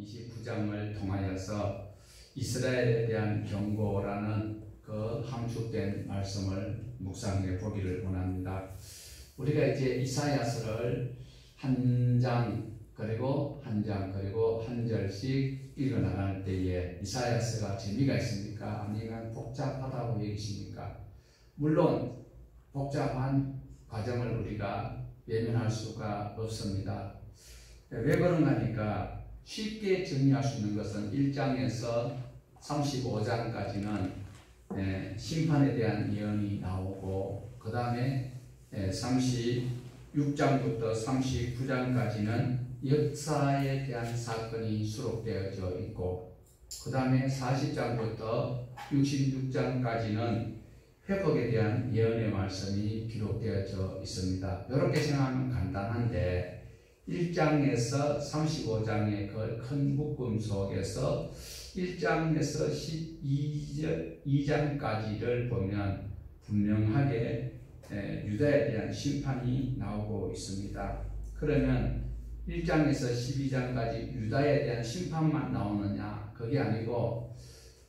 29장을 통하여서 이스라엘에 대한 경고라는 그 함축된 말씀을 묵상해 보기를 원합니다. 우리가 이제 이사야서를 한 장 그리고 한 장 그리고 한 절씩 읽어나갈 때에 이사야서가 재미가 있습니까? 아니면 복잡하다고 여기십니까? 물론 복잡한 과정을 우리가 외면할 수가 없습니다. 왜 그런가 하니까 쉽게 정리할 수 있는 것은 1장에서 35장까지는 심판에 대한 예언이 나오고, 그 다음에 36장부터 39장까지는 역사에 대한 사건이 수록되어져 있고, 그 다음에 40장부터 66장까지는 회복에 대한 예언의 말씀이 기록되어져 있습니다. 이렇게 생각하면 간단한데 1장에서 35장의 그 큰 묶음 속에서 1장에서 12장까지를 보면 분명하게 유다에 대한 심판이 나오고 있습니다. 그러면 1장에서 12장까지 유다에 대한 심판만 나오느냐? 그게 아니고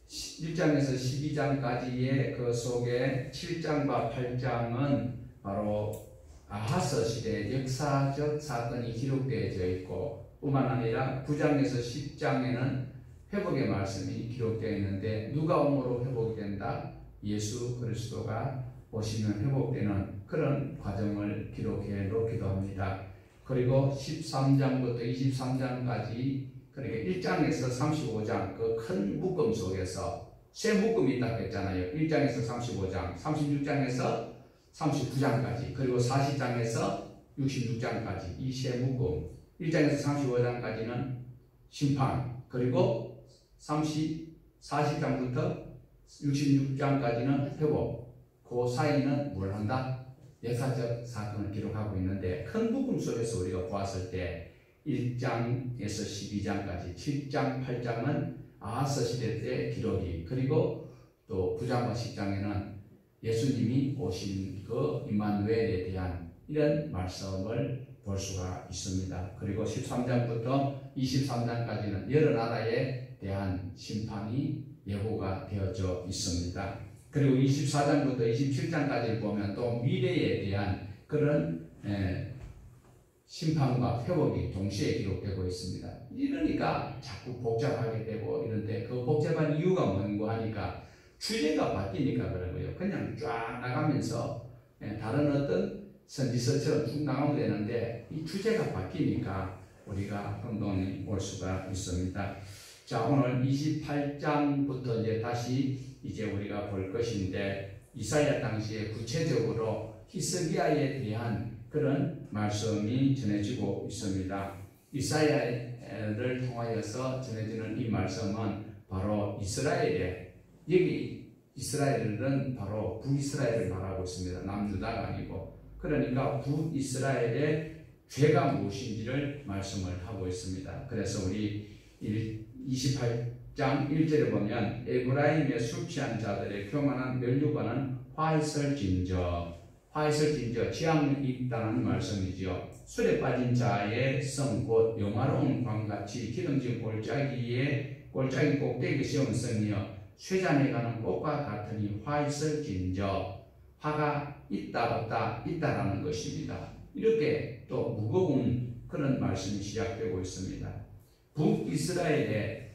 1장에서 12장까지의 그 속에 7장과 8장은 바로 아하스 시대의 역사적 사건이 기록되어져 있고, 뿐만 아니라 9장에서 10장에는 회복의 말씀이 기록되어 있는데, 누가 옴으로 회복이 된다? 예수 그리스도가 오시면 회복되는 그런 과정을 기록해 놓기도 합니다. 그리고 13장부터 23장까지, 그러니까 1장에서 35장 그 큰 묶음 속에서 세 묶음이 있다고 했잖아요. 1장에서 35장, 36장에서 39장까지, 그리고 40장에서 66장까지 이 세 묶음, 1장에서 35장까지는 심판, 그리고 40장부터 66장까지는 회복, 그 사이는 뭘 한다? 역사적 사건을 기록하고 있는데, 큰 묶음 속에서 우리가 보았을 때 1장에서 12장까지 7장, 8장은 아하스 시대 때 기록이, 그리고 또 9장과 10장에는 예수님이 오신 그 임마누엘에 대한 이런 말씀을 볼 수가 있습니다. 그리고 13장부터 23장까지는 여러 나라에 대한 심판이 예고가 되어져 있습니다. 그리고 24장부터 27장까지를 보면 또 미래에 대한 그런 심판과 회복이 동시에 기록되고 있습니다. 이러니까 자꾸 복잡하게 되고 이런데, 그 복잡한 이유가 뭔가 하니까 주제가 바뀌니까 그런 거예요. 그냥 쫙 나가면서 다른 어떤 선지서처럼 쭉 나가면 되는데, 이 주제가 바뀌니까 우리가 혼돈이 올 수가 있습니다. 자, 오늘 28장부터 이제 우리가 볼 것인데, 이사야 당시에 구체적으로 히스기야에 대한 그런 말씀이 전해지고 있습니다. 이사야를 통하여서 전해지는 이 말씀은 바로 이스라엘의, 여기 이스라엘은 바로 북이스라엘을 말하고 있습니다. 남유다가 아니고. 그러니까 북이스라엘의 죄가 무엇인지를 말씀을 하고 있습니다. 그래서 우리 28장 1절에 보면 에브라임의 술 취한 자들의 교만한 면류관은 화이설진저, 지향이 있다는 말씀이지요. 술에 빠진 자의 성 곧 영화로운 광같이 기름진 골짜기 꼭대기 세운 성이여 쇠잔에 가는 꽃과 같으니 화이설진저, 화가 있다 없다 있다라는 것입니다. 이렇게 또 무거운 그런 말씀이 시작되고 있습니다. 북이스라엘의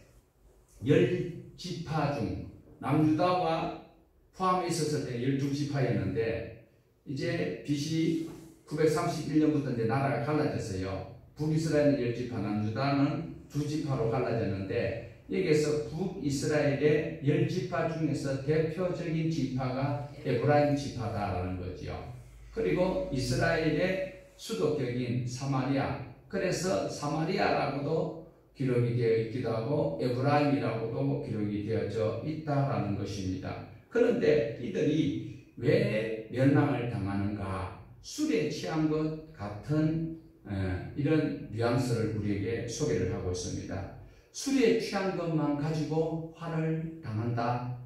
10지파 중 남유다와 포함해 있었을 때 12지파였는데, 이제 BC 931년부터 이제 나라가 갈라졌어요. 북이스라엘은 10지파, 남유다는 2지파로 갈라졌는데, 여기에서 북이스라엘의 10지파 중에서 대표적인 지파가 에브라임 지파다라는 거죠. 그리고 이스라엘의 수도격인 사마리아, 그래서 사마리아라고도 기록이 되어 있기도 하고 에브라임이라고도 기록이 되어져 있다라는 것입니다. 그런데 이들이 왜 멸망을 당하는가? 술에 취한 것 같은 이런 뉘앙스를 우리에게 소개를 하고 있습니다. 술에 취한 것만 가지고 화를 당한다?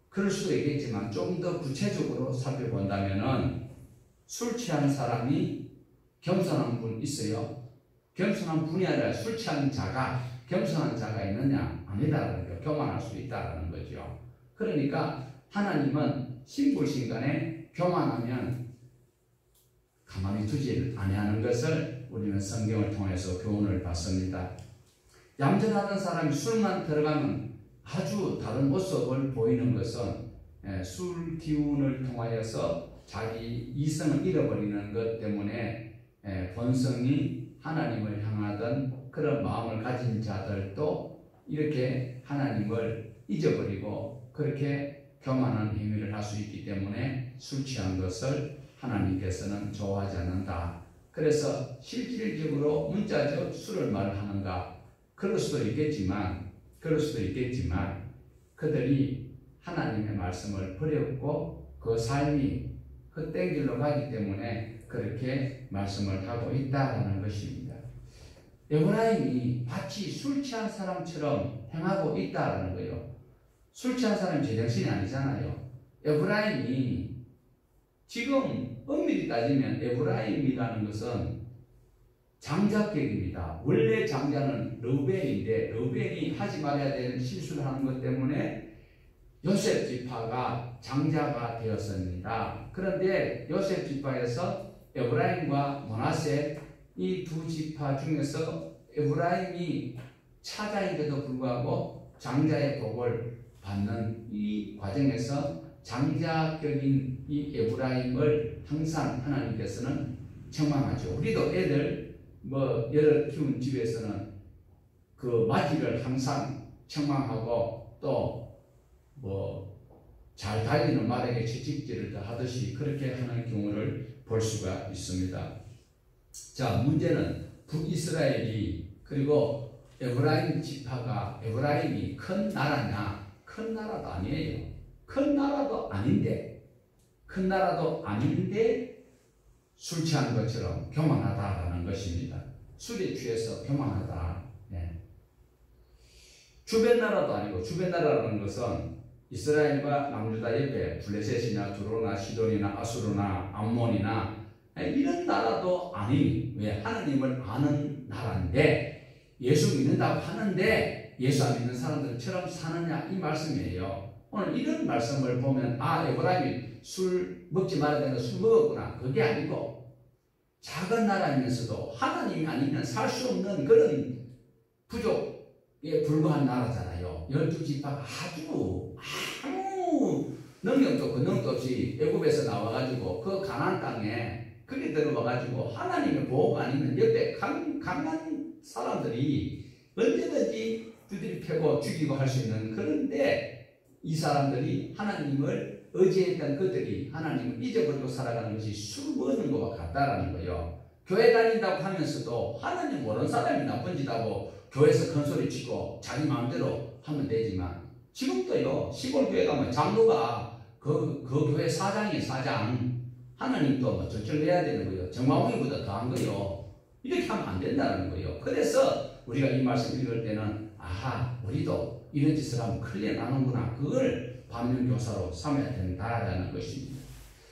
그럴 수도 있겠지만 좀 더 구체적으로 살펴본다면은 술 취한 사람이 겸손한 분 있어요. 겸손한 분이 아니라 술 취한 자가 겸손한 자가 있느냐? 아니다라는 거, 교만할 수 있다라는 거죠. 그러니까 하나님은 신불신간에 교만하면 가만히 두지 아니하는 것을 우리는 성경을 통해서 교훈을 받습니다. 얌전하던 사람이 술만 들어가면 아주 다른 모습을 보이는 것은 술 기운을 통하여서 자기 이성을 잃어버리는 것 때문에 본성이 하나님을 향하던 그런 마음을 가진 자들도 이렇게 하나님을 잊어버리고 그렇게 교만한 행위를 할 수 있기 때문에 술 취한 것을 하나님께서는 좋아하지 않는다. 그래서 실질적으로 문자적 술을 말하는가? 그럴 수도 있겠지만 그들이 하나님의 말씀을 버렸고 그 삶이 헛된 길로 가기 때문에 그렇게 말씀을 하고 있다라는 것입니다. 에브라임이 마치 술 취한 사람처럼 행하고 있다라는 거예요. 술 취한 사람이 제정신이 아니잖아요. 에브라임이 지금 엄밀히 따지면 에브라임이라는 것은 장자격입니다. 원래 장자는 르우벤인데 르우벤이 하지 말아야 되는 실수를 하는 것 때문에 요셉 지파가 장자가 되었습니다. 그런데 요셉 지파에서 에브라임과 므낫세 이 두 지파 중에서 에브라임이 차자인데도 불구하고 장자의 복을 받는 이 과정에서 장자격인 이 에브라임을 항상 하나님께서는 책망하죠. 우리도 애들 여러 키운 집에서는 그 마지를 항상 책망하고 또 잘 달리는 말에게 채찍질을 하듯이 그렇게 하는 경우를 볼 수가 있습니다. 자, 문제는 북이스라엘이 그리고 에브라임 지파가 에브라임이 큰 나라냐? 큰 나라도 아니에요. 큰 나라도 아닌데 술 취한 것처럼 교만하다라는 것입니다. 술에 취해서 교만하다. 주변 나라도 아니고 주변 나라라는 것은 이스라엘과 남유다 옆에 블레셋이나 두로나 시돈이나 아수르나 암몬이나 이런 나라도 아닌 왜 하나님을 아는 나라인데 예수 믿는다고 하는데 예수 안 믿는 사람들처럼 사느냐 이 말씀이에요. 오늘 이런 말씀을 보면 에브라임이 술 먹지 말아야 되는 술 먹었구나. 그게 아니고 작은 나라이면서도 하나님이 아니면 살 수 없는 그런 부족에 불과한 나라잖아요. 12지파가 아무 능력도 근능도 없이 애굽에서 나와가지고 그 가나안 땅에 그게 들어와가지고 하나님의 보호가 아니면 옆에 강한 사람들이 언제든지 두드리 패고 죽이고 할 수 있는 그런데 이 사람들이 하나님을 의지했던 그들이 하나님을 잊어버리고 살아가는 것이 술 먹는 것과 같다라는 거예요. 교회 다닌다고 하면서도 하나님 모르는 사람이 나쁜 짓하고 교회에서 큰소리 치고 자기 마음대로 하면 되지만 지금도요 시골 교회 가면 장로가 그 교회 사장이에요. 사장. 하나님도 저쪽 내야 되는 거예요. 정마홍이보다 더한 거예요. 이렇게 하면 안 된다는 거예요. 그래서 우리가 이 말씀 읽을 때는 우리도 이런 짓을 하면 큰일 나는구나. 그걸 반면교사로 삼아야 된다라는 것입니다.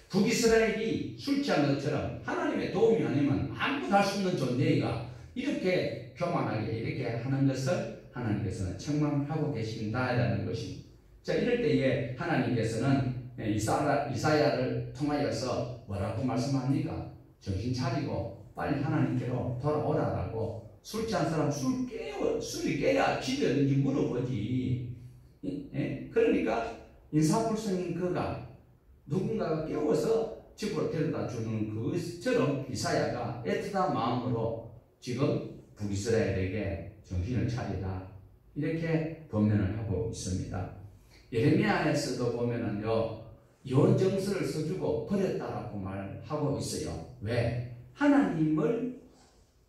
북이스라엘이 술 취한 것처럼 하나님의 도움이 아니면 아무도 할 수 없는 존재가 이렇게 교만하게 이렇게 하는 것을 하나님께서는 책망하고 계신다라는 것입니다. 자, 이럴 때에 하나님께서는 이사야를 통하여서 뭐라고 말씀합니까? 정신 차리고 빨리 하나님께로 돌아오라라고. 술 취한 사람 술이 깨야 집에 어딘지 물어보지. 그러니까 인사불성인 그가 누군가가 깨워서 집으로 데려다 주는 그처럼 이사야가 애틋한 마음으로 지금 북이스라엘에게 정신을 차리라 이렇게 권면을 하고 있습니다. 예레미야에서도 보면은요 예언정서를 써주고 버렸다라고 말하고 있어요. 왜? 하나님을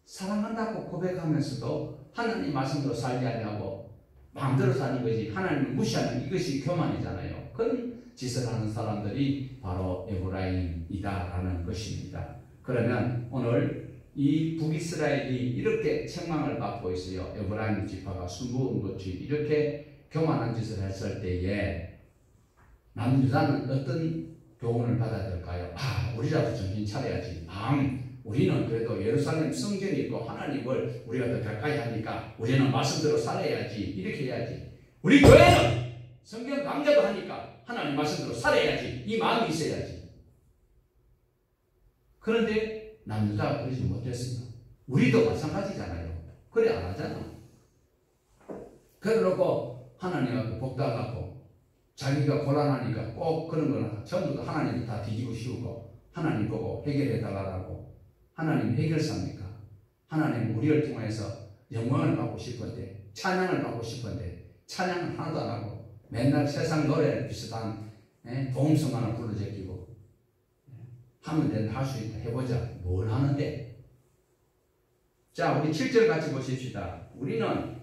사랑한다고 고백하면서도 하나님 말씀대로 살지 않냐고 마음대로 사는 거지 하나님을 무시하는 이것이 교만이잖아요. 그런 짓을 하는 사람들이 바로 에브라임이다라는 것입니다. 그러면 오늘 이 북이스라엘이 이렇게 책망을 받고 있어요. 에브라임 지파가 술 먹은 것이 이렇게 교만한 짓을 했을 때에 남유다는 어떤 교훈을 받아야 될까요? 우리라도 정신 차려야지. 마음 우리는 그래도 예루살렘 성전이 있고 하나님을 우리가 더 가까이 하니까 우리는 말씀대로 살아야지, 이렇게 해야지. 우리 교회는 성경 강좌도 하니까 하나님 말씀대로 살아야지, 이 마음이 있어야지. 그런데 남유다가 그러지 못했습니다. 우리도 마찬가지잖아요. 그래 안 하잖아. 그래놓고 하나님하고 복당하고 자기가 곤란하니까 꼭 그런 거는 전부 다 하나님을 다 뒤집어 씌우고 하나님 보고 해결해 달라고. 하나님 해결사입니까? 하나님 우리를 통해서 영광을 받고 싶은데, 찬양을 받고 싶은데 찬양은 하나도 안 하고 맨날 세상 노래 비슷한 복음성 하나 불러 제끼고 하면 된다, 할 수 있다, 해보자. 뭘 하는데? 자, 우리 7절 같이 보십시다. 우리는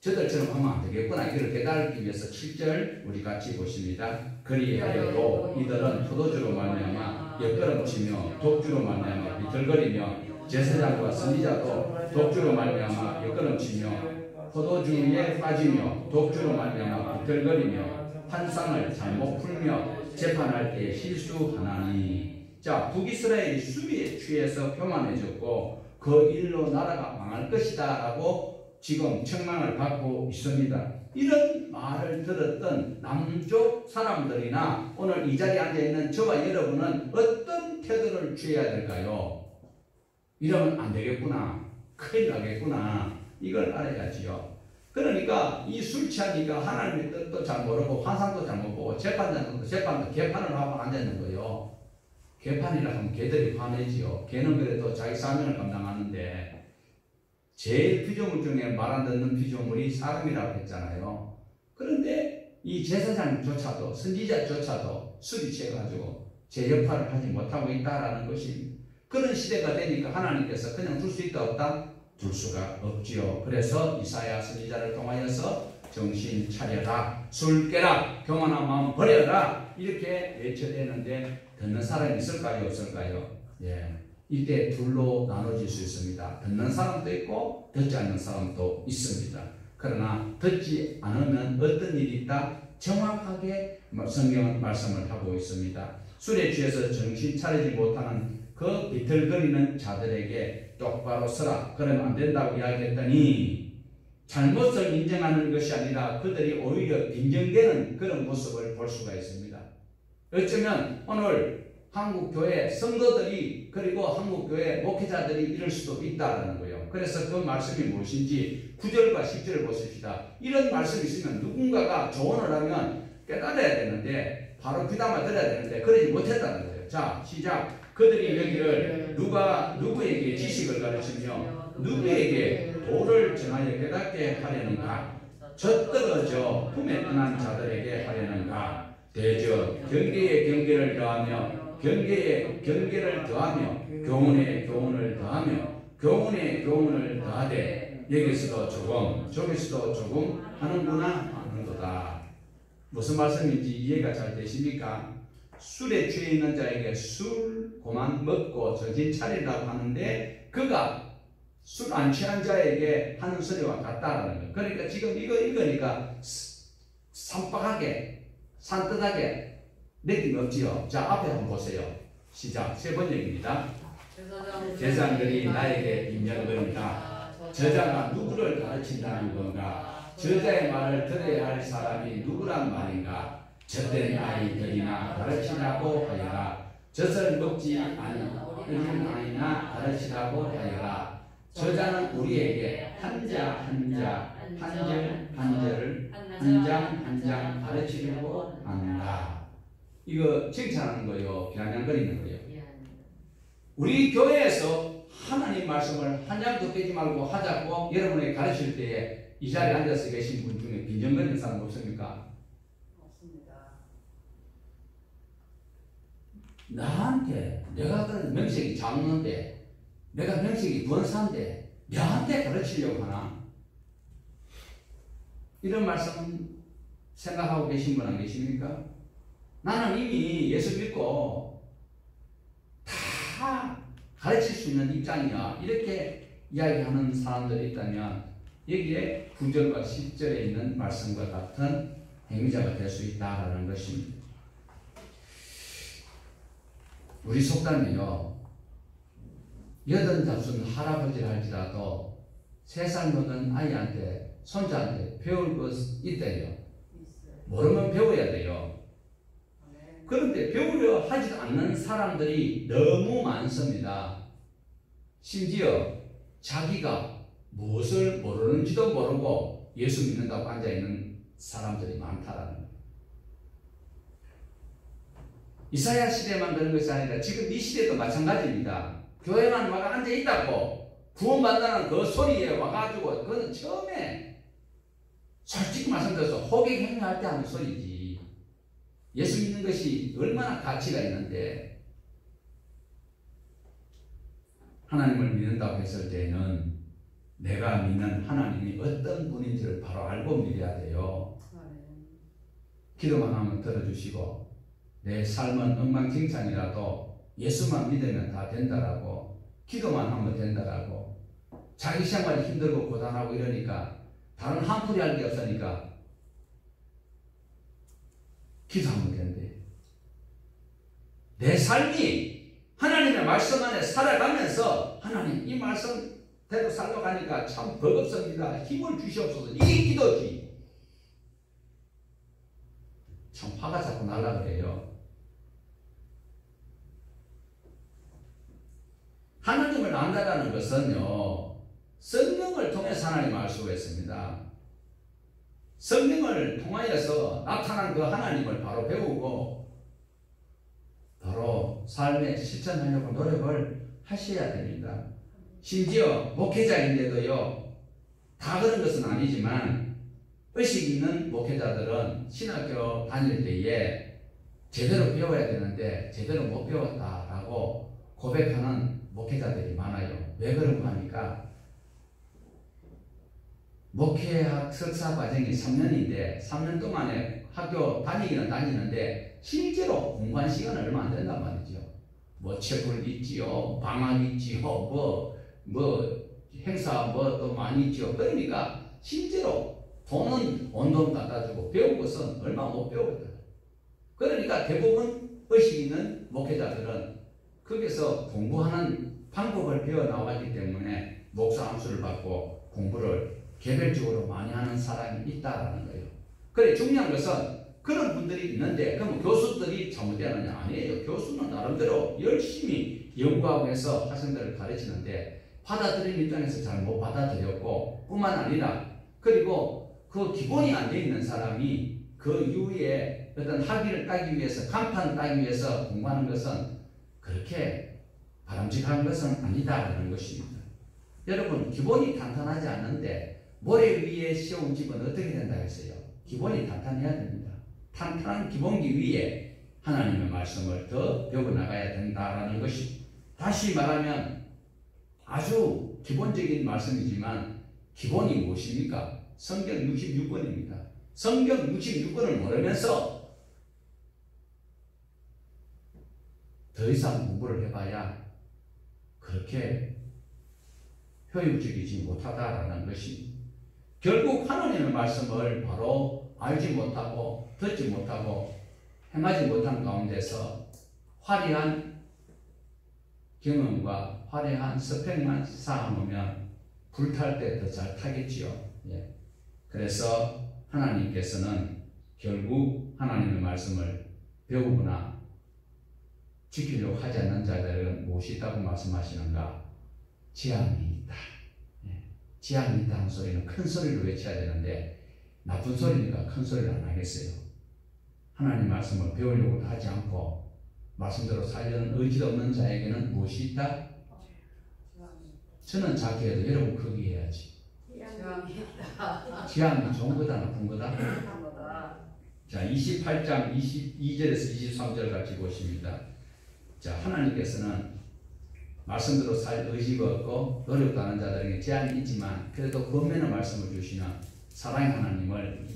저들처럼 하면 안 되겠구나. 이걸 깨달기 위해서 7절 우리 같이 보십니다. 그리하여도 이들은 포도주로 말미암아 엿걸음치며 독주로 말미암아 비틀거리며 제사장과 선지자도 독주로 말미암아 엿걸음치며 포도주에 빠지며 독주로 말미암아 비틀거리며 환상을 잘못 풀며 재판할 때 실수하나니. 자, 북이스라엘이 수비에 취해서 교만해졌고 그 일로 나라가 망할 것이다 라고 지금 책망을 받고 있습니다. 이런 말을 들었던 남쪽 사람들이나 오늘 이 자리에 앉아있는 저와 여러분은 어떤 태도를 취해야 될까요? 이러면 안 되겠구나, 큰일 나겠구나, 이걸 알아야지요. 그러니까 이 술 취하니까 하나님의 뜻도 잘 모르고 환상도 잘 못 보고 재판장도 개판을 하고 앉아있는 거예요. 개판이라 하면 개들이 화내지요. 개는 그래도 자기 사명을 감당하는데 제일 피조물 중에 말 안 듣는 피조물이 사람이라고 했잖아요. 그런데 이 제사장조차도 선지자조차도 술이 취해가지고 제 역할을 하지 못하고 있다라는 것입니다. 그런 시대가 되니까 하나님께서 그냥 둘 수 있다 없다? 둘 수가 없지요. 그래서 이사야 선지자를 통하여서 정신 차려라, 술 깨라, 교만한 마음 버려라, 이렇게 외쳐대는데 듣는 사람이 있을까요, 없을까요? 예. 이때 둘로 나눠질 수 있습니다. 듣는 사람도 있고 듣지 않는 사람도 있습니다. 그러나 듣지 않으면 어떤 일이 있다? 정확하게 성경은 말씀을 하고 있습니다. 술에 취해서 정신 차리지 못하는 그 비틀거리는 자들에게 똑바로 서라, 그러면 안 된다고 이야기했더니 잘못을 인정하는 것이 아니라 그들이 오히려 빈정되는 그런 모습을 볼 수가 있습니다. 어쩌면 오늘 한국교회 성도들이 그리고 한국교회 목회자들이 이럴 수도 있다는 거예요. 그래서 그 말씀이 무엇인지 9절과 10절을 보십시다. 이런 말씀이 있으면 누군가가 조언을 하면 깨달아야 되는데 바로 귀담아 들어야 되는데 그러지 못했다는 거예요. 자, 시작. 그들이 여기를 누구에게 지식을 가르치며 누구에게 도를 정하여 깨닫게 하려는가? 젖떨어져 품에 떠난 자들에게 하려는가? 대저 경계에 경계를 더하며 경계에 경계를 더하며 교훈에 교훈을 더하며 교훈에 교훈을 더하되 여기서도 조금 저기서도 조금 하는구나 하는도다. 무슨 말씀인지 이해가 잘 되십니까? 술에 취해 있는 자에게 술 그만 먹고 정신 차리라고 하는데 그가 술 안 취한 자에게 하는 소리와 같다라는 거예요. 그러니까 지금 이거 읽으니까 산박하게 산뜻하게 느낌이 없지요. 자, 앞에 한번 보세요. 시작. 세 번역입니다. 제사장들이 나에게 빈정거리다. 저자가 누구를 가르친다는 건가? 저자의 말을 들어야 할 사람이 누구란 말인가? 젖된 아이들이나 가르치라고 하여라. 젖을 먹지 않은 어린 아이나 가르치라고 하여라. 저자는 우리에게 한자 한자 한절 한절을 한 장 한 장 가르치려고 한다. 이거 칭찬하는 거예요. 비아냥거리는 거예요. 우리 교회에서 하나님 말씀을 한 장도 빼지 말고 하자고 여러분에게 가르칠 때에 이 자리에 앉아서 계신 분 중에 빈정거리는 사람 없습니까? 없습니다. 나한테 내가 그런 명색이 장로인데 내가 명색이 부원사인데 나한테 가르치려고 하나? 이런 말씀 생각하고 계신 분 안 계십니까? 나는 이미 예수 믿고 다 가르칠 수 있는 입장이야. 이렇게 이야기하는 사람들이 있다면 여기에 9절과 10절에 있는 말씀과 같은 행위자가 될 수 있다는 것입니다. 우리 속담이요. 여든 잡순 할아버지를 할지라도 3살 먹은 아이한테 손자한테 배울 것 있대요. 모르면 배워야 돼요. 그런데 배우려 하지도 않는 사람들이 너무 많습니다. 심지어 자기가 무엇을 모르는지도 모르고 예수 믿는다고 앉아있는 사람들이 많다라는 거예요. 이사야 시대만 그런 것이 아니라 지금 이 시대도 마찬가지입니다. 교회만 막 앉아있다고 구원받는다는 그 소리에 와가지고 그거는 처음에 솔직히 말씀드려서 호객 행위할 때 하는 소리지. 예수 믿는 것이 얼마나 가치가 있는데 하나님을 믿는다고 했을 때는 내가 믿는 하나님이 어떤 분인지를 바로 알고 믿어야 돼요. 기도만 하면 들어주시고 내 삶은 엉망진창이라도 예수만 믿으면 다 된다라고 기도만 하면 된다라고 자기 생활이 힘들고 고단하고 이러니까 다른 한풀이 할 게 없으니까 기도하면 된대. 내 삶이 하나님의 말씀 안에 살아가면서 하나님 이 말씀대로 살아가니까 참 버겁습니다. 힘을 주시옵소서. 이게 기도지. 참 화가 자꾸 날라 그래요. 하나님을 안다라는 것은요, 성령을 통해서 하나님을 알 수가 있습니다. 성령을 통하여서 나타난 그 하나님을 바로 배우고 바로 삶에 실천하려고 노력을 하셔야 됩니다. 심지어 목회자인데도요, 다 그런 것은 아니지만 의식 있는 목회자들은 신학교 다닐 때에 제대로 배워야 되는데 제대로 못 배웠다라고 고백하는 목회자들이 많아요. 왜 그런가 하니까 목회학 석사 과정이 3년인데 3년 동안에 학교 다니기는 다니는데 실제로 공부한 시간은 얼마 안 된단 말이죠. 뭐 책을 읽지요, 방학 있지요, 뭐 행사 뭐 또 많이 있지요. 그러니까 실제로 돈은 온 돈 갖다 주고 배운 것은 얼마 못 배우거든. 그러니까 대부분 의식 있는 목회자들은 거기서 공부하는 방법을 배워 나왔기 때문에 목사 암수를 받고 공부를 개별적으로 많이 하는 사람이 있다라는 거예요. 그래 중요한 것은 그런 분들이 있는데 그럼 교수들이 잘못되느냐? 아니에요. 교수는 나름대로 열심히 연구하고 해서 학생들을 가르치는데 받아들이는 입장에서 잘 못 받아들였고 뿐만 아니라 그리고 그 기본이 안 돼 있는 사람이 그 이후에 어떤 학위를 따기 위해서 간판을 따기 위해서 공부하는 것은 그렇게 바람직한 것은 아니다라는 것입니다. 여러분 기본이 탄탄하지 않는데 모래 위에 씌운 집은 어떻게 된다 했어요? 기본이 탄탄해야 됩니다. 탄탄한 기본기 위에 하나님의 말씀을 더 배워나가야 된다라는 것이 다시 말하면 아주 기본적인 말씀이지만 기본이 무엇입니까? 성경 66권입니다. 성경 66권을 모르면서 더 이상 공부를 해봐야 그렇게 효율적이지 못하다라는 것입니다. 결국 하나님의 말씀을 바로 알지 못하고 듣지 못하고 행하지 못한 가운데서 화려한 경험과 화려한 스펙만 쌓아놓으면 불탈 때 더 잘 타겠지요. 예. 그래서 하나님께서는 결국 하나님의 말씀을 배우거나 지키려고 하지 않는 자들은 무엇이 있다고 말씀하시는가? 재앙이 있다. 재앙이 있다는 소리는 큰 소리로 외쳐야 되는데 나쁜 소리니까 큰 소리를 안 하겠어요. 하나님 말씀을 배우려고 하지 않고 말씀대로 살려는 의지도 없는 자에게는 무엇이 있다? 저는 작게 해도 여러분 크게 해야지. 재앙이 좋은 거다 나쁜 거다? 자 28장 22절에서 23절 같이 보십니다. 자 하나님께서는 말씀대로 살 의지가 없고 노력도 하는 자들에게 제한이 있지만 그래도 권면의 말씀을 주시는 사랑의 하나님을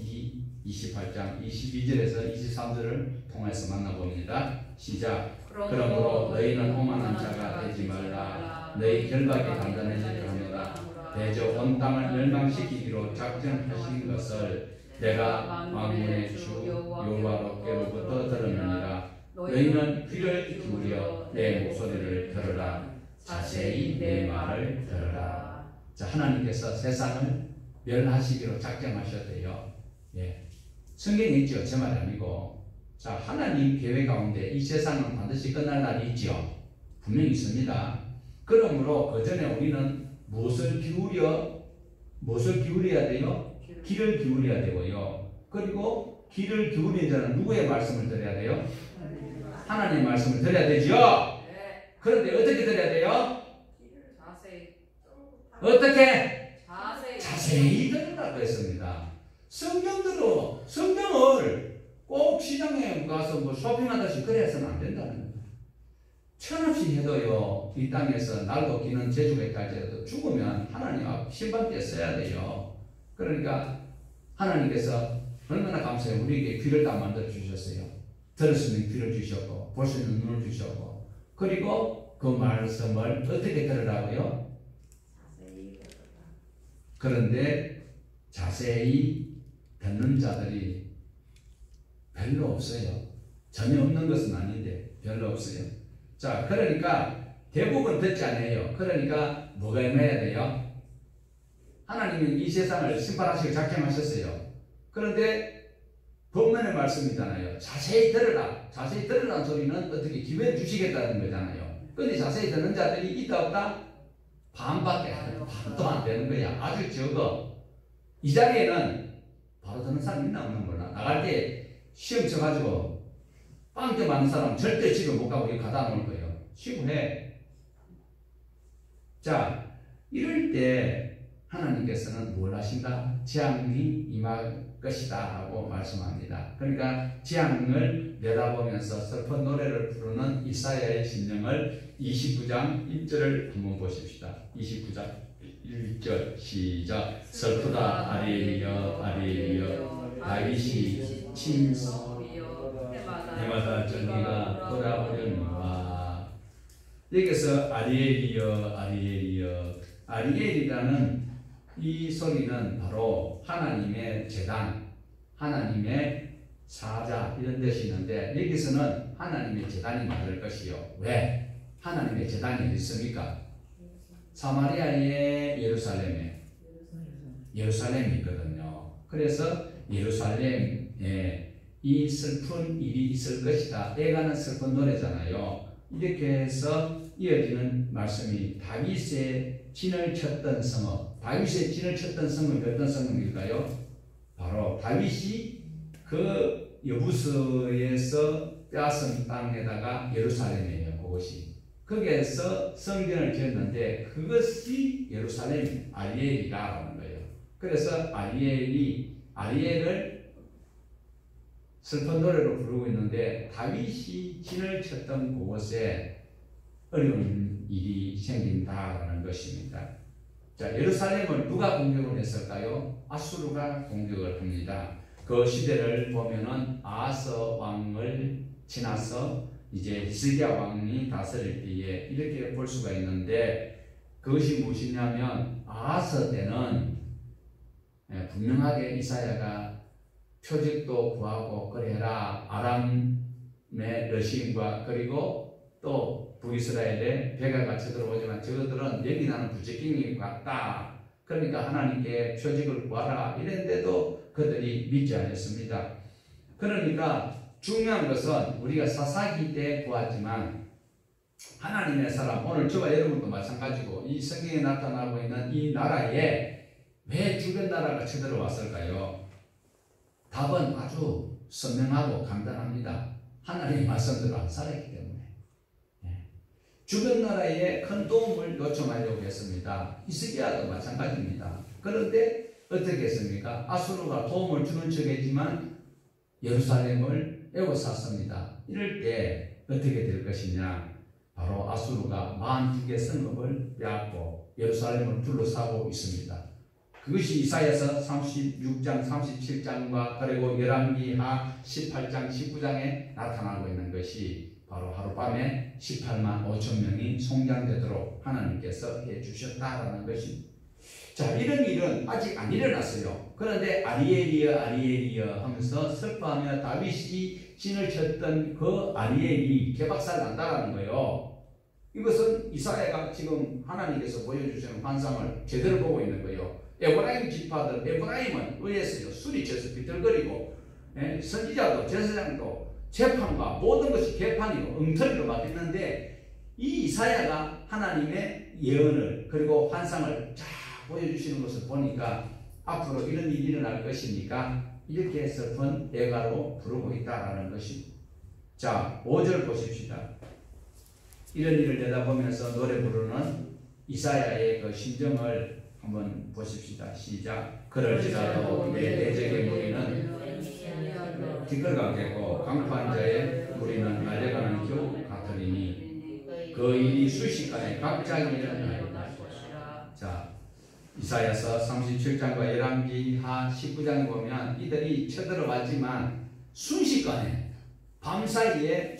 28장 22절에서 23절을 통해서 만나봅니다. 시작. 그러므로 너희는 오만한 자가 되지 말라. 너희 결박이 단단해지려 하노라. 대저 온 땅을 멸망시키기로 작정하신 것을 내가 만군의 주 여호와께로부터 들었느니라. 너희는 귀를 기울여 내 목소리를 들으라. 자세히 내 말을 들으라. 자, 하나님께서 세상을 멸하시기로 작정하셨대요. 예. 성경에 있죠. 제 말이 아니고. 자, 하나님 계획 가운데 이 세상은 반드시 끝날 날이 있죠. 분명히 있습니다. 그러므로 그 전에 우리는 무엇을 기울여야 돼요? 귀를 기울여야 되고요. 그리고 귀를 기울인 자는 누구의 말씀을 들어야 돼요? 하나님의 말씀을 들어야 되죠. 그런데 어떻게 들어야 돼요? 어떻게? 자세히 들으라고 했습니다. 성경을 꼭 시장에 가서 뭐 쇼핑하듯이 그래서는 안 된다는 거예요. 천없이 해도요, 이 땅에서 날도 기는 재주가 있다 할지라도 죽으면 하나님 앞 심판대에 써야 돼요. 그러니까 하나님께서 얼마나 감사해요. 우리에게 귀를 다 만들어 주셨어요. 들을 수 있는 귀를 주셨고, 볼 수 있는 눈을 주셨고, 그리고 그 말씀을 어떻게 들으라고요? 그런데 자세히 듣는 자들이 별로 없어요. 전혀 없는 것은 아닌데 별로 없어요. 자, 그러니까 대부분 듣지 않아요. 그러니까 뭐가 임해야 돼요? 하나님은 이 세상을 심판하시고 작정하셨어요. 그런데 본문의 말씀이잖아요. 자세히 들으라. 자세히 들으라는 소리는 어떻게 기회를 주시겠다는 거잖아요. 그런데 자세히 듣는 자들이 있다 없다? 반밖에 안 돼요. 반도 안 되는 거야. 아주 적어. 이 자리에는 바로 듣는 사람 있나 없는 몰라. 나갈 때 시험 쳐가지고 빵점 맞는 사람 절대 집에 못 가고 여기 가다 놓을 거예요. 시구해. 자, 이럴 때 하나님께서는 뭘 하신다? 재앙이 임할 것이다 하고 말씀합니다. 그러니까 재앙을 내다보면서 슬픈 노래를 부르는 이사야의 심령을 29장 1절을 한번 보십시다. 29장 1절 시작. 슬프다 아리엘이여 아리엘이여 다윗이 해마다 정의가 돌아오려니와. 여기서 아리엘이여 아리엘이여, 아리엘이라는 이 소리는 바로 하나님의 제단, 하나님의 사자 이런 뜻이 있는데, 여기서는 하나님의 제단이 만들 것이요. 왜? 하나님의 제단이 어디 있습니까? 사마리아의 예루살렘이 있거든요. 그래서 예루살렘에 이 슬픈 일이 있을 것이다. 애가는 슬픈 노래잖아요. 이렇게 해서 이어지는 말씀이 다윗의 진을 쳤던 성읍. 다윗의 진을 쳤던 성읍이 어떤 성읍일까요? 바로 다윗이 그 여부스에서 빼앗은 땅에다가 예루살렘이에요. 그것이. 거기에서 성전을 지었는데 그것이 예루살렘 아리엘이라는 거예요. 그래서 아리엘을 슬픈 노래로 부르고 있는데, 다윗이 진을 쳤던 그곳에 어려운 일이 생긴다라는 것입니다. 자, 예루살렘을 누가 공격을 했을까요? 아수르가 공격을 합니다. 그 시대를 보면은 아하스 왕을 지나서 이제 히스기야 왕이 다스릴 때에 이렇게 볼 수가 있는데, 그것이 무엇이냐면 아하스 때는 분명하게 이사야가 표적도 구하고 그래라. 아람의 러시인과 그리고 또 북이스라엘에 배가 같이 들어오지만 저들은 여기 나는 부적경이 같다. 그러니까 하나님께 표적을 구하라. 이랬는데도 그들이 믿지 않았습니다. 그러니까 중요한 것은 우리가 사사기 때 보았지만 하나님의 사람, 오늘 저와 여러분도 마찬가지고 이 성경에 나타나고 있는 이 나라에 왜 주변 나라가 쳐들어왔을까요? 답은 아주 선명하고 간단합니다. 하나님의 말씀대로 안 살았기 때문에. 주변 나라에 큰 도움을 요청하려고 했습니다. 히스기야도 마찬가지입니다. 그런데 어떻게 했습니까? 아수르가 도움을 주는 척했지만 예루살렘을 에워쌌습니다. 이럴 때 어떻게 될 것이냐? 바로 아수르가 42개 성읍을 빼앗고 예루살렘을 둘러싸고 있습니다. 그것이 이사야서 36장 37장과 그리고 열왕기하 18장 19장에 나타나고 있는 것이 바로 하룻밤에 18만 5천 명이 송장되도록 하나님께서 해주셨다라는 것입니다. 자, 이런 일은 아직 안 일어났어요. 그런데 아리엘이여 하면서 슬퍼하며 다윗이 진을 쳤던 그 아리엘이 개박살 난다라는 거예요. 이것은 이사야가 지금 하나님께서 보여주시는 환상을 제대로 보고 있는 거예요. 에브라임 지파들, 에브라임은 의에서요 술이쳐서 비틀거리고, 선지자도 제사장도 재판과 모든 것이 개판이고 엉터리로 막혔는데, 이 이사야가 하나님의 예언을 그리고 환상을 쫙 보여주시는 것을 보니까 앞으로 이런 일이 일어날 것이니까 이렇게 슬픈 애가로 부르고 있다라는 것입니다. 자, 5절 보십시다. 이런 일을 내다보면서 노래 부르는 이사야의 그 심정을 한번 보십시다. 시작. 그럴지라도 내 대적의 무리는 티끌같겠고 강포한 자의 무리는 날려가는 교 같으리니 그 일이 순식간에 갑자기 일어나리라. 자, 이사야서 37장과 열왕기하 19장에 보면 이들이 쳐들어왔지만 순식간에 밤사이에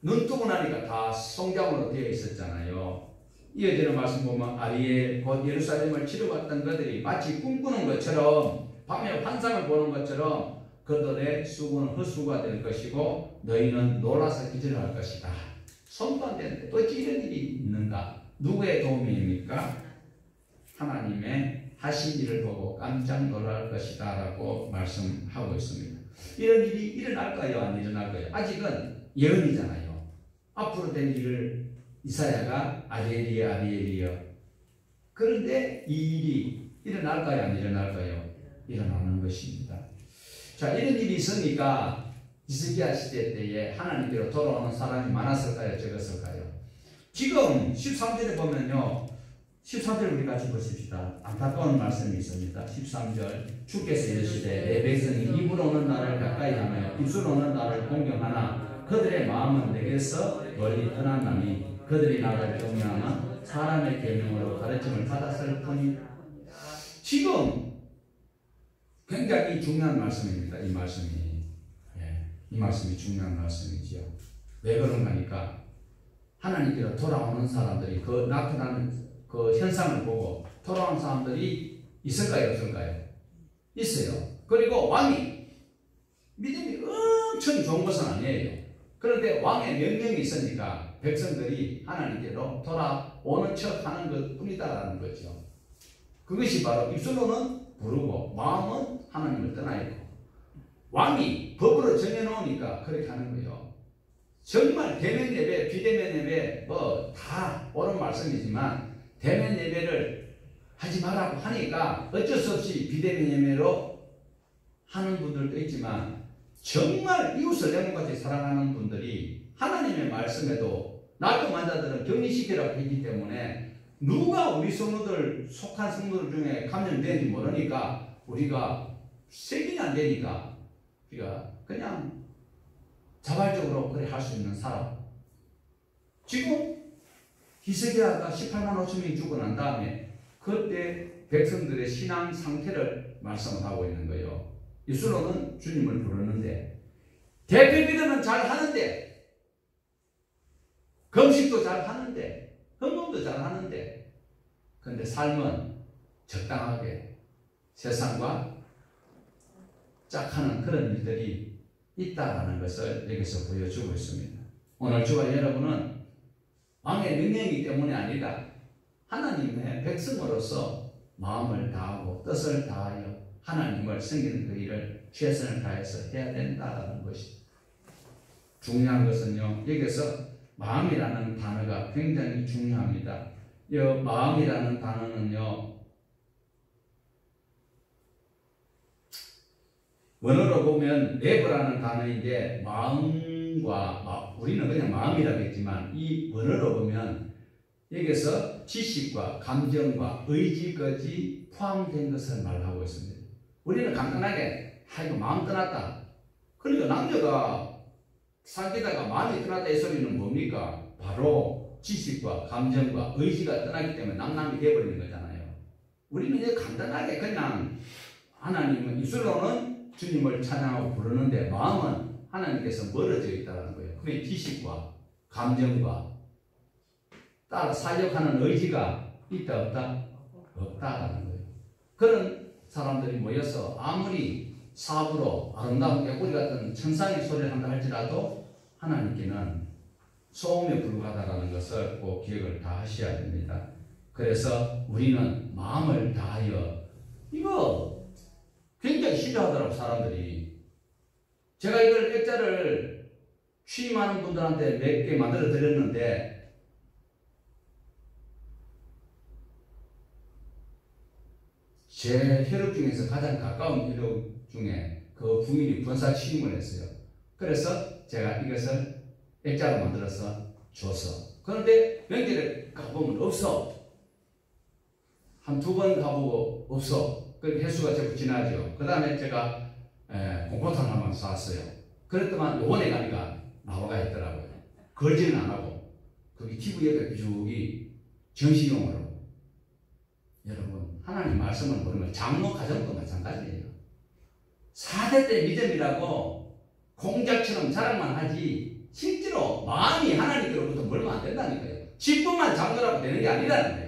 눈 뜨고 나니까 다 성장으로 되어 있었잖아요. 이어지는 말씀 보면 아리엘 곧 예루살렘을 치러갔던 그들이 마치 꿈꾸는 것처럼 밤에 환상을 보는 것처럼 그들의 수고는 헛수고가 될 것이고 너희는 놀라서 기절할 것이다. 손도 안 되는데 어찌 이런 일이 있는가? 누구의 도움입니까? 하나님의 하신 일을 보고 깜짝 놀랄 것이다 라고 말씀하고 있습니다. 이런 일이 일어날까요? 안 일어날까요? 아직은 예언이잖아요. 앞으로 될 일을 이사야가 아리엘이여. 그런데 이 일이 일어날까요? 안 일어날까요? 일어나는 것입니다. 자, 이런 일이 있으니까 히스기야 시대 때에 하나님께로 돌아오는 사람이 많았을까요? 적었을까요? 지금 13절에 보면요. 13절 우리 같이 보십시다. 안타까운 말씀이 있습니다. 13절 주께서 이르시되 내 백성이 입으로는 나를 가까이 하며 입술로는 나를 공경하나 그들의 마음은 내게서 멀리 떠났나니 그들이 나를 경외하면 사람의 계명으로 가르침을 받았을 뿐이다. 지금 굉장히 중요한 말씀입니다. 이 말씀이. 이 말씀이 중요한 말씀이지요. 왜 그런가 하니까 하나님께로 돌아오는 사람들이 그 나타나는 그 현상을 보고 돌아온 사람들이 있을까요? 없을까요? 있어요. 그리고 왕이 믿음이 엄청 좋은 것은 아니에요. 그런데 왕의 명령이 있으니까 백성들이 하나님께로 돌아오는 척 하는 것 뿐이다라는 거죠. 그것이 바로 입술로는 부르고 마음은 하나님을 떠나 있고 왕이 법으로 정해놓으니까 그렇게 하는 거예요. 정말 대면 예배, 비대면 예배 뭐 다 옳은 말씀이지만 대면 예배를 하지 말라고 하니까 어쩔 수 없이 비대면 예배로 하는 분들도 있지만 정말 이웃을 내 몸같이 사랑하는 분들이 하나님의 말씀에도 나중한 자들은 격리시키라고 했기 때문에 누가 우리 성도들 속한 성도들 중에 감염되는지 모르니까 우리가 색인이 안 되니까 우리가 그냥 자발적으로 그래 할 수 있는 사람. 지금 히스기야가 18만 5천 명이 죽고 난 다음에 그때 백성들의 신앙 상태를 말씀을 하고 있는 거예요. 입술로는 주님을 부르는데 대표 기도는 잘 하는데 금식도 잘 하는데 헌금도 잘 하는데 그런데 삶은 적당하게 세상과 짝하는 그런 일들이 있다라는 것을 여기서 보여주고 있습니다. 오늘 저와 여러분은 왕의 능력이기 때문에 아니라 하나님의 백성으로서 마음을 다하고 뜻을 다하여 하나님을 섬기는 그 일을 최선을 다해서 해야 된다는 것이 중요한 것은요. 여기서 마음이라는 단어가 굉장히 중요합니다. 이 마음이라는 단어는요. 원어로 보면 레버라는 단어인데 마음과 우리는 그냥 마음이라고 했지만 이 원어로 보면 여기서 지식과 감정과 의지까지 포함된 것을 말하고 있습니다. 우리는 간단하게 이거 마음 떠났다. 그러니까 남녀가 사귀다가 마음이 떠났다 이 소리는 뭡니까? 바로 지식과 감정과 의지가 떠나기 때문에 낭낭이 되어버리는 거잖아요. 우리는 이제 간단하게 그냥 하나님은 입술로는 주님을 찬양하고 부르는데 마음은 하나님께서 멀어져 있다는 거예요. 그게 지식과 감정과 따라 사역하는 의지가 있다 없다? 없다라는 거예요. 그런 사람들이 모여서 아무리 사부로 아름다운 개구리 같은 천상의 소리를 한다 할지라도 하나님께는 소음에 불과하다는 것을 꼭 기억을 다 하셔야 됩니다. 그래서 우리는 마음을 다하여, 이거 굉장히 싫어하더라고 사람들이. 제가 이걸 액자를 취임하는 분들한테 몇 개 만들어 드렸는데 제 혈육 중에서 가장 가까운 혈육 중에 그 부인이 권사 취임을 했어요. 그래서 제가 이것을 액자로 만들어서 줬어. 그런데 명절에 가보면 없어. 한 두 번 가보고 없어. 그 횟수가 자꾸 지나죠. 그 다음에 제가 공포탄 한번 쐈어요. 그랬더만 요번에 가니까 나와가 있더라고요. 걸지는 안 하고 거기 TV 옆에 비죽이 전시용으로. 여러분, 하나님 말씀을 모르면 장로 가정도 마찬가지예요. 4대 때 믿음이라고 공작처럼 자랑만 하지 실제로 마음이 하나님께로부터 멀면 안 된다니까요. 직분만 장로라고 되는 게 아니라는 거예요.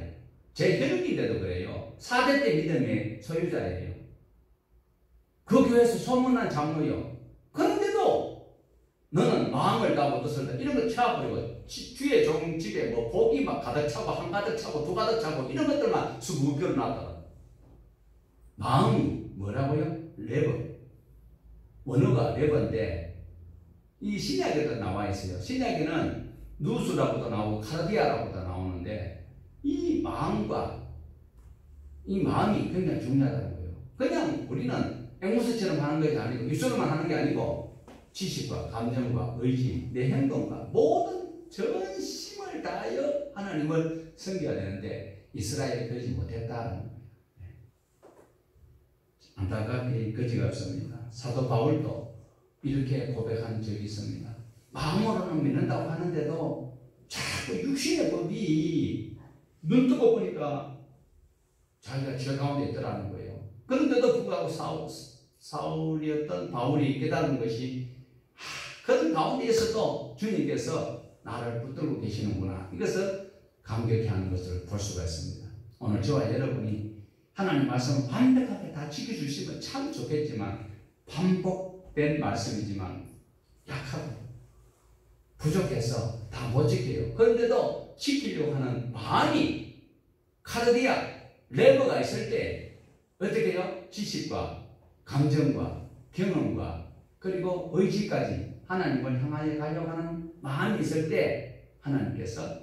제 혈육인데도 그래요. 4대 때 믿음의 소유자예요. 그 교회에서 소문난 장로요. 그런데도 너는 마음을 다하고 뜻을 다 이런 거 채워버리고 뒤에 종집에 뭐 복이 막 가득 차고 한 가득 차고 두 가득 차고 이런 것들만 수북 놨다가 마음이 뭐라고요? 레버. 원어가 레버인데 이 신약에도 나와 있어요. 신약에는 누수라고도 나오고 카르디아라고도 나오는데 이 마음과 이 마음이 굉장히 중요하다는 거예요. 그냥 우리는 앵무새처럼 하는 것이 아니고 입술로만 하는 게 아니고 지식과 감정과 의지, 내 행동과 모든 전심을 다하여 하나님을 섬겨야 되는데 이스라엘이 그러지 못했다는 거예요. 안타깝게 그지가 없습니다. 사도 바울도 이렇게 고백한 적이 있습니다. 마음으로는 믿는다고 하는데도 자꾸 육신의 법이 눈 뜨고 보니까 자기가 죄 가운데 있더라는 거예요. 그런데도 불구하고 사울이었던 바울이 깨달은 것이 그런 가운데 있어도 주님께서 나를 붙들고 계시는구나. 이것을 감격해 하는 것을 볼 수가 있습니다. 오늘 저와 여러분이 하나님 말씀을 완벽하게 다 지켜주시면 참 좋겠지만 반복된 말씀이지만 약하고 부족해서 다 못 지켜요. 그런데도 지키려고 하는 마음이 카르디아, 레버가 있을 때 어떻게 해요? 지식과 감정과 경험과 그리고 의지까지 하나님을 향하여 가려고 하는 마음이 있을 때 하나님께서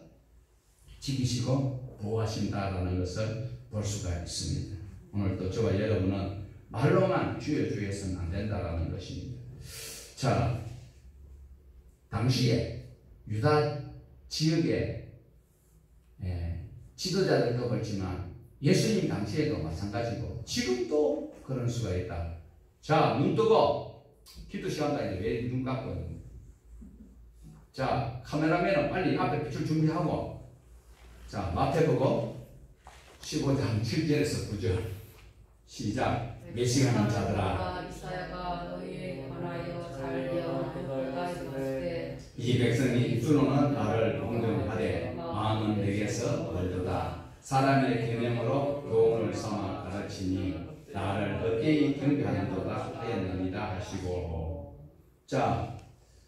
지키시고 보호하신다라는 것을 볼 수가 있습니다. 오늘 또 저와 여러분은 말로만 주여 주여 해서는 안 된다라는 것입니다. 자, 당시에 유다 지역의 지도자들도 그렇지만 예수님 당시에도 마찬가지고 지금도 그런 수가 있다. 자, 눈 뜨고 기도 시간까지 왜 눈 감고 자, 카메라맨은 빨리 앞에 비출 준비하고 자, 마태 보고 15장 7절에서 9절 시작. 메시하는 자들아 이사야가 너희에 관하여 잘되어 이 백성이 입술로는 나를 공경하되 마음은 내게서 멀도다. 사람의 계명으로 교훈을 삼아 가르치니 나를 어깨에 경배하는도다 하였느니라 하시고. 자,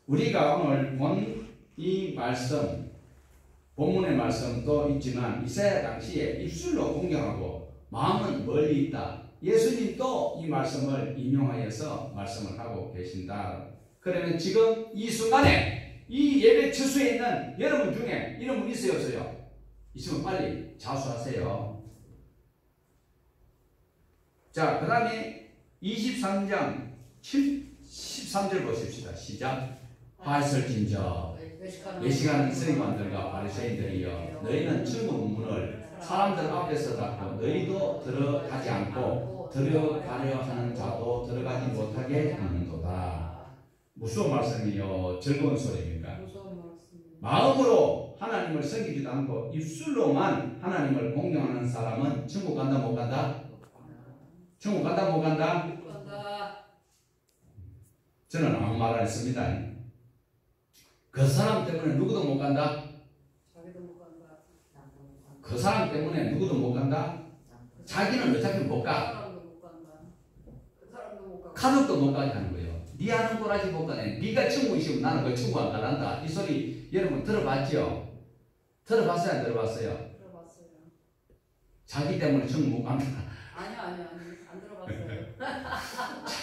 우리가 오늘 본 이 말씀 본문의 말씀도 있지만 이사야 당시에 입술로 공경하고 마음은 멀리 있다. 예수님도 이 말씀을 인용하여서 말씀을 하고 계신다. 그러면 지금 이 순간에 이 예배 처소에 있는 여러분 중에 이런 분 있어요 없어요? 있으면 빨리 자수하세요. 자, 그 다음에 23장 13절 보십시다. 시작. 하였을진저 예시가는 서기관들과 바리새인들이여 너희는 증거문을 사람들 앞에서 닫고 너희도 들어가지 않고 들어가려 하는 자도 들어가지 못하게 하는도다. 무슨 말씀이요? 즐거운 소리입니까? 마음으로 하나님을 섬기지도 않고 입술로만 하나님을 공경하는 사람은 천국 간다 못 간다? 천국 간다 못 간다? 저는 아무 말 안 했습니다. 그 사람 때문에 누구도 못 간다? 그 사람 때문에 누구도 못 간다? 자기는 어차피 못 가. 가족도 못 가게 하는 거예요. 네 니 하는 꼬라지 못가네. 니가 천국이시면 나는 그 천국 안 가란다. 이 소리 여러분 들어봤죠? 들어봤어요? 안 들어봤어요? 들어봤어요. 자기 때문에 천국 못 간다. 아니요. 안 들어봤어요.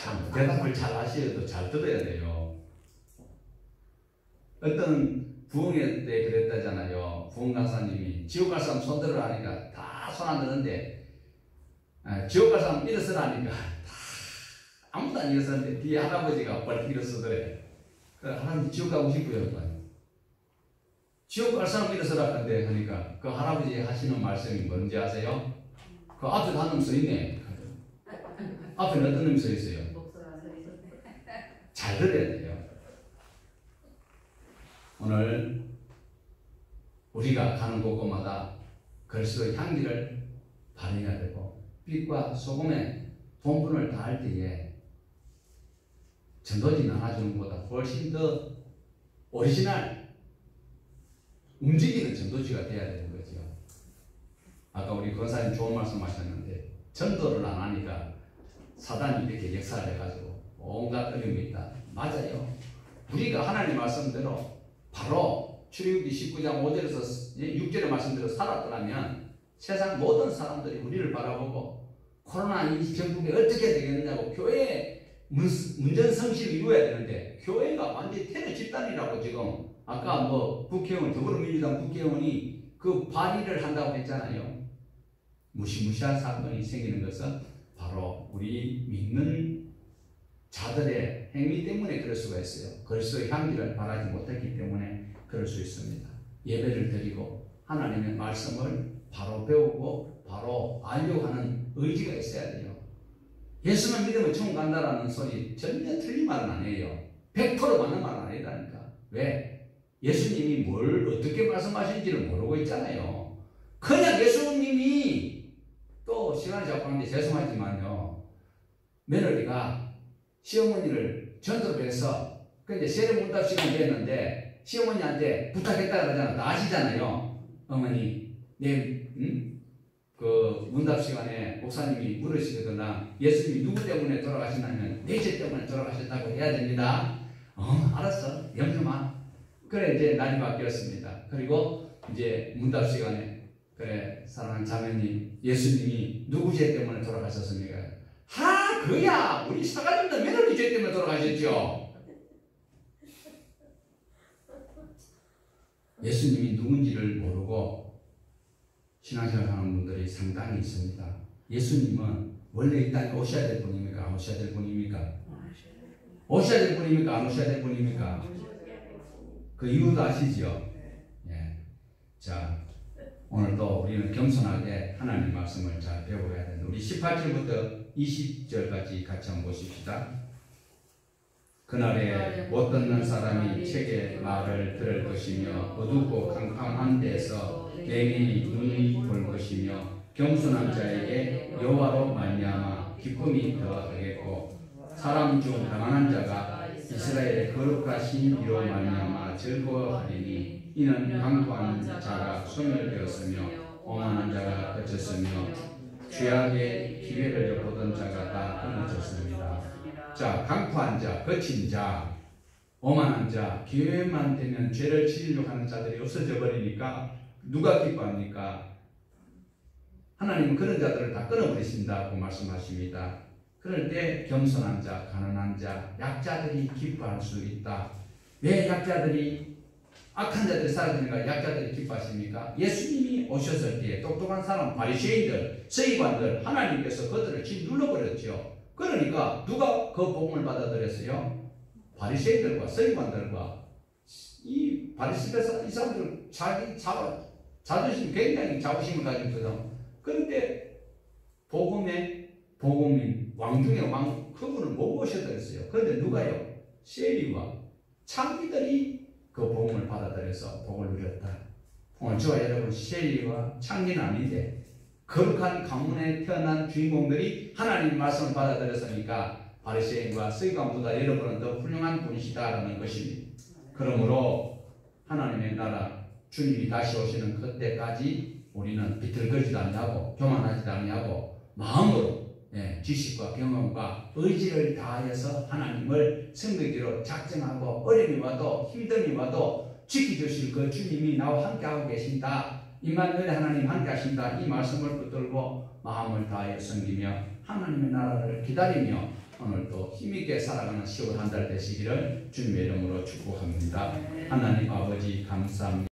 참 대답을 잘 하셔도 잘 들어야 돼요. 어떤 부흥회 때 그랬다잖아요. 부흥 강사님이 지옥 갈 사람 손 들으라 하니까 다 손 안 드는데 지옥 갈 사람 일어서라 하니까 다 아무도 안 일어섰는데 뒤에 할아버지가 빨리 일어서더래. 그 할아버지 지옥 가고 싶어요. 지옥 갈 사람 일어서라 한데 하니까 그 할아버지 하시는 말씀이 뭔지 아세요? 그 앞에 한 놈 서 있네. 앞에는 어떤 놈이 서 있어요? 잘 들어야 돼요. 오늘 우리가 가는 곳곳마다 그리스도의 향기를 발휘해야 되고 빛과 소금의 본분을 다할 때에 전도지 나눠주는 것보다 훨씬 더 오리지널 움직이는 전도지가 돼야 되는 거죠. 아까 우리 권사님 좋은 말씀 하셨는데 전도를 안 하니까 사단이 이렇게 역사를 해가지고 온갖 어려움이 있다. 맞아요. 우리가 하나님 말씀대로 바로 출애굽기 19장 5절에서 6절의 말씀대로 살았더라면 세상 모든 사람들이 우리를 바라보고 코로나 이 전국에 어떻게 되겠느냐고 교회에 문전성시를 이루어야 되는데 교회가 완전히 테러 집단이라고 지금 아까 뭐 국회의원 더불어민주당 국회의원이 그 발의를 한다고 했잖아요. 무시무시한 사건이 생기는 것은 바로 우리 믿는 자들의 행위 때문에 그럴 수가 있어요. 그리스도의 향기를 발하지 못했기 때문에 그럴 수 있습니다. 예배를 드리고 하나님의 말씀을 바로 배우고 바로 알려고 하는 의지가 있어야 돼요. 예수만 믿으면 천국 간다라는 소리 전혀 틀린 말은 아니에요. 100% 맞는 말은 아니다니까. 왜? 예수님이 뭘 어떻게 말씀하시는지를 모르고 있잖아요. 그냥 예수님이 또 시간이 자꾸 하는데 죄송하지만요. 며느리가 시어머니를 전도를 해서 근데 세례문답 시간이 됐는데 시어머니한테 부탁했다 그러잖아. 다 아시잖아요. 어머니 그 문답 시간에 목사님이 물으시거나 예수님이 누구 때문에 돌아가시냐면 내 죄 때문에 돌아가셨다고 해야 됩니다. 알았어. 염려마. 그래 이제 날이 바뀌었습니다. 그리고 이제 문답 시간에 그래 사랑하는 자매님 예수님이 누구 죄 때문에 돌아가셨습니까? 그야 우리 사가님들 며느리 죄 때문에 돌아가셨죠. 예수님이 누군지를 모르고 신앙생활 하는 분들이 상당히 있습니다. 예수님은 원래 이 땅에 오셔야 될 분입니까? 안 오셔야 될 분입니까? 오셔야 될 분입니까? 안 오셔야 될 분입니까? 그 이유도 아시죠? 예. 자, 오늘도 우리는 겸손하게 하나님 말씀을 잘 배워야 되는데 우리 18절부터 20절까지 같이 한번 보십시다. 그날에 못 듣는 사람이 책의 말을 들을 것이며 어둡고 캄캄한 데서 내게 눈이 볼 것이며 겸손한 자에게 여호와로 말미암아 기쁨이 더하겠고 사람 중 가난한 자가 이스라엘의 거룩하신 이로 말미암아 즐거워하리니 이는 강구한 자가 소멸되었으며 오만한 자가 그쳤으며 죄악의 기회를 엿보던 자가 다 끊어졌습니다. 자, 강구한 자, 거친 자, 오만한 자, 기회만 되면 죄를 지으려고 하는 자들이 없어져 버리니까 누가 기뻐합니까? 하나님은 그런 자들을 다 끊어버리신다고 말씀하십니다. 그럴 때 겸손한 자, 가난한 자, 약자들이 기뻐할 수 있다. 왜 약자들이 악한 자들이 살아드니까 약자들이 기뻐하십니까? 예수님이 오셨을 때 똑똑한 사람, 바리새인들, 서기관들 하나님께서 그들을 짓눌러버렸죠. 그러니까 누가 그 복음을 받아들였어요? 바리새인들과 서기관들과 이 바리새인들 이 사람들 자존심 굉장히 자부심을 가지고 있거든. 그런데 복음인 왕 중에 왕 그분을 못 모셔드렸어요. 그런데 누가요? 세리와 창기들이 그 복음을 받아들여서 복을 누렸다. 오늘 저와 여러분 세리와 창기는 아닌데 거룩한 가문에 태어난 주인공들이 하나님의 말씀을 받아들였으니까 바리새인과 서기관보다 여러분은 더 훌륭한 분이시다라는 것입니다. 그러므로 하나님의 나라 주님이 다시 오시는 그때까지 우리는 비틀거리지도 않냐고 교만하지도 않냐고 마음으로 지식과 경험과 의지를 다하여서 하나님을 섬기기로 작정하고 어려움이 와도 힘듦이 와도 지켜주실 그 주님이 나와 함께하고 계신다. 임마누엘 하나님 함께하신다. 이 말씀을 붙들고 마음을 다하여 섬기며 하나님의 나라를 기다리며 오늘도 힘있게 살아가는 10월 한 달 되시기를 주님의 이름으로 축복합니다. 하나님 아버지 감사합니다.